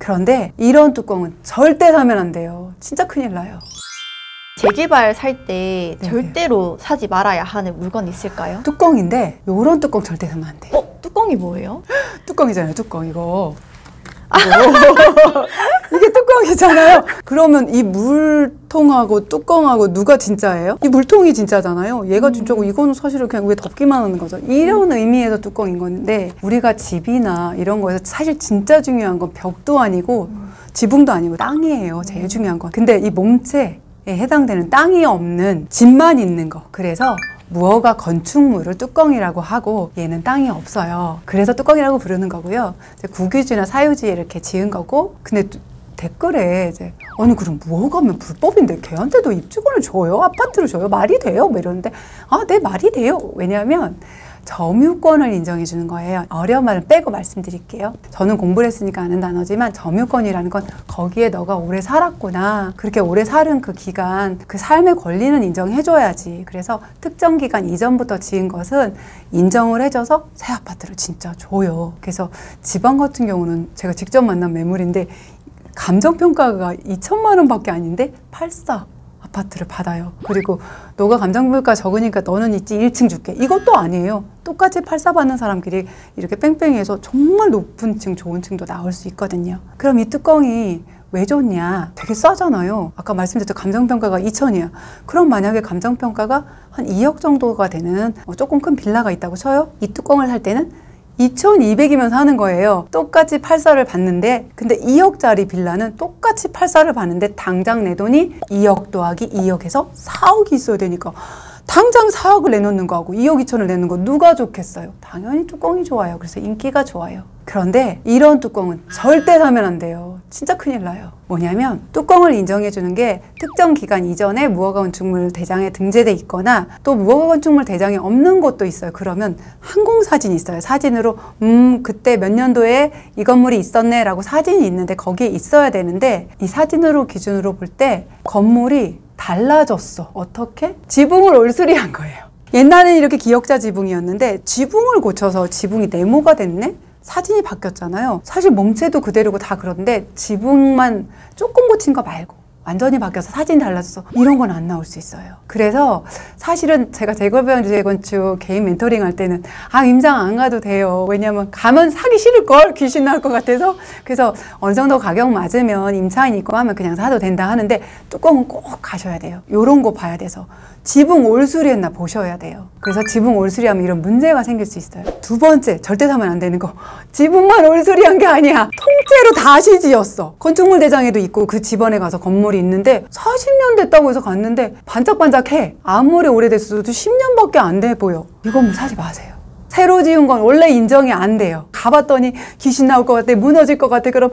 그런데 이런 뚜껑은 절대 사면 안 돼요. 진짜 큰일 나요. 재개발 살 때 절대로 사지 말아야 하는 물건이 있을까요? 뚜껑인데 요런 뚜껑 절대 사면 안 돼. 뚜껑이 뭐예요? 뚜껑이잖아요. 뚜껑 이거. 이게 뚜껑이잖아요. 그러면 이 물통하고 뚜껑하고 누가 진짜예요? 이 물통이 진짜잖아요. 얘가 진짜고 이거는 사실은 그냥 왜 덮기만 하는 거죠. 이런 의미에서 뚜껑인 건데, 우리가 집이나 이런 거에서 사실 진짜 중요한 건 벽도 아니고 지붕도 아니고 땅이에요. 제일 중요한 건. 근데 이 몸체에 해당되는 땅이 없는 집만 있는 거. 그래서 무허가 건축물을 뚜껑이라고 하고 얘는 땅이 없어요. 그래서 뚜껑이라고 부르는 거고요. 국유지나 사유지에 이렇게 지은 거고. 근데 댓글에 이제 아니 그럼 무허가면 불법인데 걔한테도 입주권을 줘요? 아파트를 줘요? 말이 돼요? 뭐 이러는데 네 말이 돼요. 왜냐하면 점유권을 인정해 주는 거예요. 어려운 말은 빼고 말씀드릴게요. 저는 공부를 했으니까 아는 단어지만 점유권이라는 건 거기에 너가 오래 살았구나. 그렇게 오래 살은 그 기간, 그 삶의 권리는 인정해 줘야지. 그래서 특정 기간 이전부터 지은 것은 인정을 해줘서 새 아파트를 진짜 줘요. 그래서 지방 같은 경우는 제가 직접 만난 매물인데 감정평가가 2천만 원밖에 아닌데 84 아파트를 받아요. 그리고 너가 감정평가 적으니까 너는 있지 1층 줄게. 이것도 아니에요. 똑같이 84 받는 사람끼리 이렇게 뺑뺑이해서 정말 높은 층, 좋은 층도 나올 수 있거든요. 그럼 이 뚜껑이 왜 좋냐? 되게 싸잖아요. 아까 말씀드렸던 감정평가가 2천이야. 그럼 만약에 감정평가가 한 2억 정도가 되는 조금 큰 빌라가 있다고 쳐요. 이 뚜껑을 살 때는 2,200이면 사는 거예요. 똑같이 84를 받는데, 근데 2억짜리 빌라는 똑같이 84를 받는데 당장 내 돈이 2억 더하기 2억에서 4억이 있어야 되니까 당장 4억을 내놓는 거하고 2억 2천을 내는 거 누가 좋겠어요? 당연히 뚜껑이 좋아요. 그래서 인기가 좋아요. 그런데 이런 뚜껑은 절대 사면 안 돼요. 진짜 큰일 나요. 뭐냐면 뚜껑을 인정해 주는 게 특정 기간 이전에 무허가 건축물 대장에 등재돼 있거나 또 무허가 건축물 대장이 없는 곳도 있어요. 그러면 항공사진이 있어요. 사진으로 그때 몇 년도에 이 건물이 있었네 라고 사진이 있는데 거기에 있어야 되는데 이 사진으로 기준으로 볼 때 건물이 달라졌어. 어떻게? 지붕을 올수리한 거예요. 옛날에는 이렇게 기역자 지붕이었는데 지붕을 고쳐서 지붕이 네모가 됐네? 사진이 바뀌었잖아요. 사실 몸체도 그대로고 다 그런데 지붕만 조금 고친 거 말고 완전히 바뀌어서 사진이 달라져서 이런 건 안 나올 수 있어요. 그래서 사실은 제가 재개발 재건축 개인 멘토링 할 때는 임장 안 가도 돼요. 왜냐면 가면 사기 싫을걸? 귀신 나올 것 같아서. 그래서 어느 정도 가격 맞으면 임차인 있고 하면 그냥 사도 된다 하는데 뚜껑은 꼭 가셔야 돼요. 요런 거 봐야 돼서 지붕 올수리 했나 보셔야 돼요. 그래서 지붕 올수리하면 이런 문제가 생길 수 있어요. 두 번째, 절대 사면 안 되는 거. 지붕만 올수리한 게 아니야. 통째로 다시 지었어. 건축물 대장에도 있고 그 집원에 가서 건물이 있는데 40년 됐다고 해서 갔는데 반짝반짝해. 아무리 오래됐어도 10년밖에 안 돼 보여. 이건 뭐 사지 마세요. 새로 지은 건 원래 인정이 안 돼요. 가봤더니 귀신 나올 것 같아, 무너질 것 같아. 그럼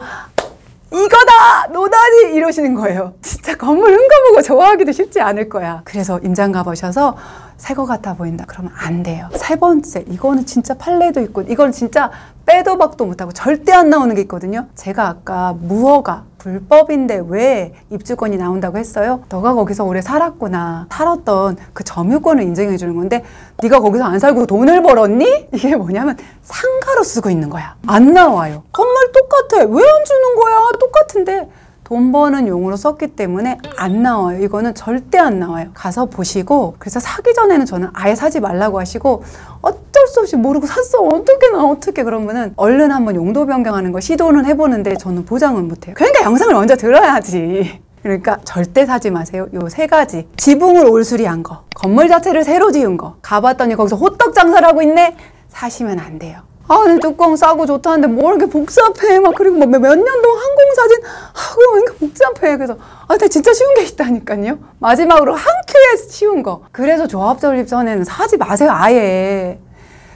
이거다! 노다지! 이러시는 거예요. 진짜 건물 흠가보고 좋아하기도 쉽지 않을 거야. 그래서 임장 가보셔서 새 거 같아 보인다. 그러면 안 돼요. 세 번째, 이거는 진짜 판례도 있고 이건 진짜 빼도 박도 못하고 절대 안 나오는 게 있거든요. 제가 아까 무허가 불법인데 왜 입주권이 나온다고 했어요? 너가 거기서 오래 살았구나. 살았던 그 점유권을 인정해 주는 건데 네가 거기서 안 살고 돈을 벌었니? 이게 뭐냐면 상가로 쓰고 있는 거야. 안 나와요. 건물 똑같아. 왜 안 주는 거야? 똑같은데 돈 버는 용으로 썼기 때문에 안 나와요. 이거는 절대 안 나와요. 가서 보시고, 그래서 사기 전에는 저는 아예 사지 말라고 하시고 어쩔 수 없이 모르고 샀어. 어떻게 그러면은 얼른 한번 용도 변경하는 거 시도는 해보는데 저는 보장은 못해요. 그러니까 영상을 먼저 들어야지. 그러니까 절대 사지 마세요. 요 세 가지. 지붕을 올수리한 거, 건물 자체를 새로 지은 거, 가봤더니 거기서 호떡 장사를 하고 있네? 사시면 안 돼요. 근데 뚜껑 싸고 좋다는데 뭐 이렇게 복잡해. 그리고 몇 년도 항공사진 하고 그러니까 복잡해. 그래서 근데 진짜 쉬운 게 있다니까요. 마지막으로 한 큐에 쉬운 거. 그래서 조합 설립 전에는 사지 마세요. 아예.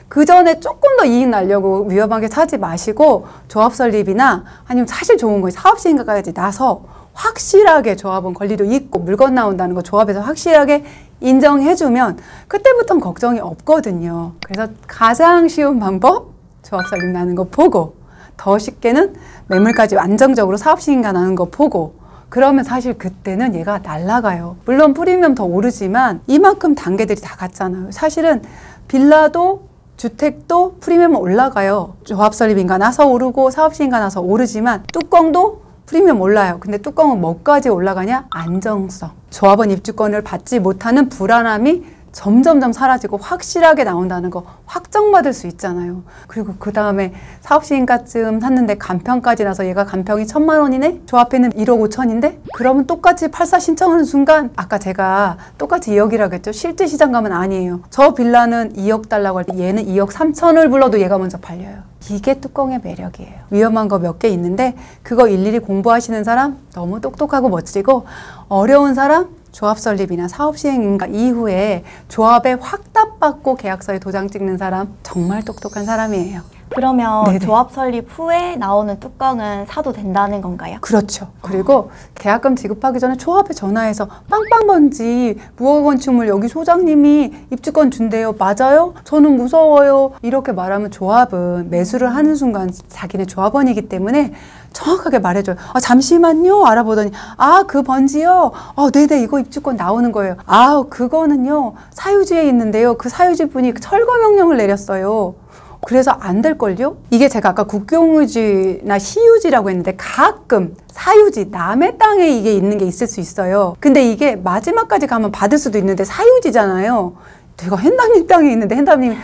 그 전에 조금 더 이익 날려고 위험하게 사지 마시고 조합 설립이나 아니면 사실 좋은 거 사업 시행까지 나서 확실하게 조합원 권리도 있고 물건 나온다는 거 조합에서 확실하게 인정해주면 그때부터는 걱정이 없거든요. 그래서 가장 쉬운 방법, 조합 설립 나는 거 보고, 더 쉽게는 매물까지 안정적으로 사업 시행가 나는 거 보고, 그러면 사실 그때는 얘가 날아가요. 물론 프리미엄 더 오르지만 이만큼 단계들이 다 같잖아요. 사실은 빌라도 주택도 프리미엄 올라가요. 조합 설립인가 나서 오르고 사업시행가 나서 오르지만 뚜껑도 프리미엄 올라요. 근데 뚜껑은 뭐까지 올라가냐? 안정성. 조합원 입주권을 받지 못하는 불안함이 점점점 사라지고 확실하게 나온다는 거 확정받을 수 있잖아요. 그리고 그 다음에 사업시행가쯤 샀는데 간평까지 나서 얘가 간평이 1,000만 원이네? 조합회는 1억 5천인데? 그러면 똑같이 84 신청하는 순간 아까 제가 똑같이 2억이라고 했죠. 실제 시장 가면 아니에요. 저 빌라는 2억 달라고 할 때 얘는 2억 3천을 불러도 얘가 먼저 팔려요. 이게 뚜껑의 매력이에요. 위험한 거 몇 개 있는데 그거 일일이 공부하시는 사람 너무 똑똑하고 멋지고, 어려운 사람 조합 설립이나 사업 시행인가 이후에 조합에 확답받고 계약서에 도장 찍는 사람 정말 똑똑한 사람이에요. 그러면 네네. 조합 설립 후에 나오는 뚜껑은 사도 된다는 건가요? 그렇죠. 그리고 계약금 지급하기 전에 조합에 전화해서 빵빵번지 무허건축물 여기 소장님이 입주권 준대요. 맞아요? 저는 무서워요. 이렇게 말하면 조합은 매수를 하는 순간 자기네 조합원이기 때문에 정확하게 말해줘요. 아, 잠시만요. 알아보더니 그 번지요? 네네, 이거 입주권 나오는 거예요. 그거는요 사유지에 있는데요. 그 사유지 분이 철거 명령을 내렸어요. 그래서 안 될걸요? 이게 제가 아까 국경유지나 시유지라고 했는데 가끔 사유지, 남의 땅에 이게 있는 게 있을 수 있어요. 근데 이게 마지막까지 가면 받을 수도 있는데 사유지잖아요. 내가 hen다님 땅에 있는데 hen다님이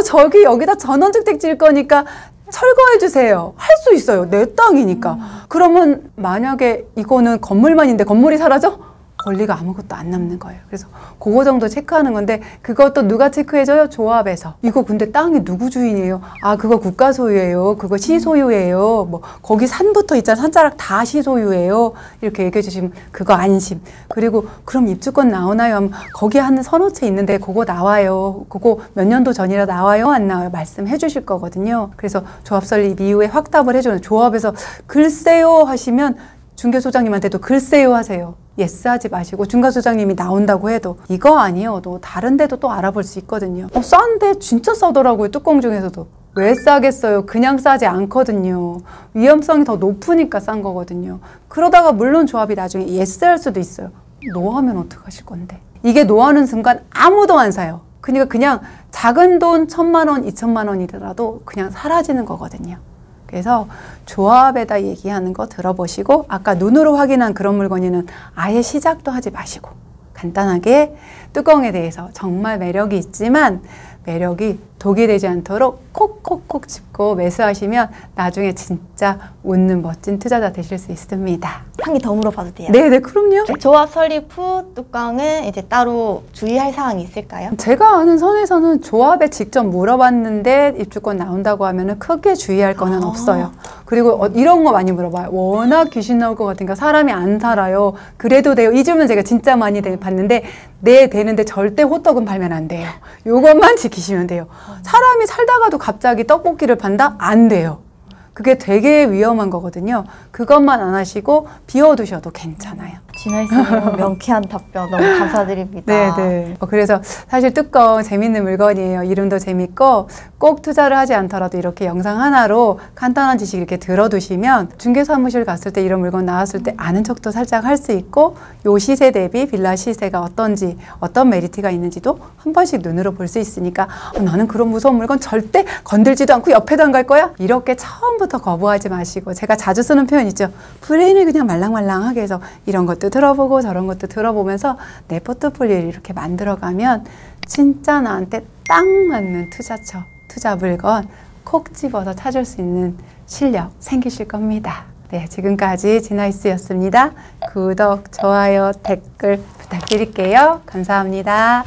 저기 여기다 전원주택 질 거니까 철거해 주세요. 할 수 있어요. 내 땅이니까. 그러면 만약에 이거는 건물만 있는데 건물이 사라져? 권리가 아무것도 안 남는 거예요. 그래서 그거 정도 체크하는 건데 그것도 누가 체크해줘요? 조합에서. 이거 근데 땅이 누구 주인이에요? 그거 국가 소유예요. 그거 시소유예요. 뭐 거기 산부터 있잖아. 산자락 다 시소유예요. 이렇게 얘기해 주시면 그거 안심. 그리고 그럼 입주권 나오나요? 하면 거기 한 서너 채 있는데 그거 나와요. 그거 몇 년도 전이라 나와요? 안 나와요? 말씀해 주실 거거든요. 그래서 조합 설립 이후에 확답을 해주는, 조합에서 글쎄요 하시면 중개소장님한테도 글쎄요 하세요. 예스 하지 마시고, 중개소장님이 나온다고 해도 이거 아니어도 다른 데도 또 알아볼 수 있거든요. 싼데 진짜 싸더라고요. 뚜껑 중에서도. 왜 싸겠어요? 그냥 싸지 않거든요. 위험성이 더 높으니까 싼 거거든요. 그러다가 물론 조합이 나중에 예스 할 수도 있어요. 노하면 어떡하실 건데. 이게 노하는 순간 아무도 안 사요. 그러니까 그냥 작은 돈 1,000만 원, 2,000만 원이더라도 그냥 사라지는 거거든요. 그래서 조합에다 얘기하는 거 들어보시고, 아까 눈으로 확인한 그런 물건에는 아예 시작도 하지 마시고 간단하게 뚜껑에 대해서 정말 매력이 있지만 매력이 독이 되지 않도록 콕콕콕 짚고 매수하시면 나중에 진짜 웃는 멋진 투자자 되실 수 있습니다. 한 개 더 물어봐도 돼요? 네네, 그럼요. 조합 설립 후 뚜껑은 이제 따로 주의할 사항이 있을까요? 제가 아는 선에서는 조합에 직접 물어봤는데 입주권 나온다고 하면은 크게 주의할 거는 없어요. 그리고 이런 거 많이 물어봐요. 워낙 귀신 나올 것 같으니까 사람이 안 살아요. 그래도 돼요. 이 질문 제가 진짜 많이 봤는데, 네, 되는데 절대 호떡은 팔면 안 돼요. 요것만 지키시면 돼요. 사람이 살다가도 갑자기 떡볶이를 판다? 안 돼요. 그게 되게 위험한 거거든요. 그것만 안 하시고 비워두셔도 괜찮아요. 진아이스님 명쾌한 답변 너무 감사드립니다. 네네. 그래서 사실 뚜껑 재밌는 물건이에요. 이름도 재밌고 꼭 투자를 하지 않더라도 이렇게 영상 하나로 간단한 지식 이렇게 들어두시면 중개사무실 갔을 때 이런 물건 나왔을 때 아는 척도 살짝 할 수 있고, 요 시세 대비 빌라 시세가 어떤지, 어떤 메리트가 있는지도 한 번씩 눈으로 볼 수 있으니까 나는 그런 무서운 물건 절대 건들지도 않고 옆에도 안 갈 거야? 이렇게 처음부터 거부하지 마시고, 제가 자주 쓰는 표현 있죠. 브레인을 그냥 말랑말랑하게 해서 이런 것도 들어보고 저런 것도 들어보면서 내 포트폴리오를 이렇게 만들어가면 진짜 나한테 딱 맞는 투자 물건 콕 집어서 찾을 수 있는 실력 생기실 겁니다. 네, 지금까지 진아이스였습니다. 구독, 좋아요, 댓글 부탁드릴게요. 감사합니다.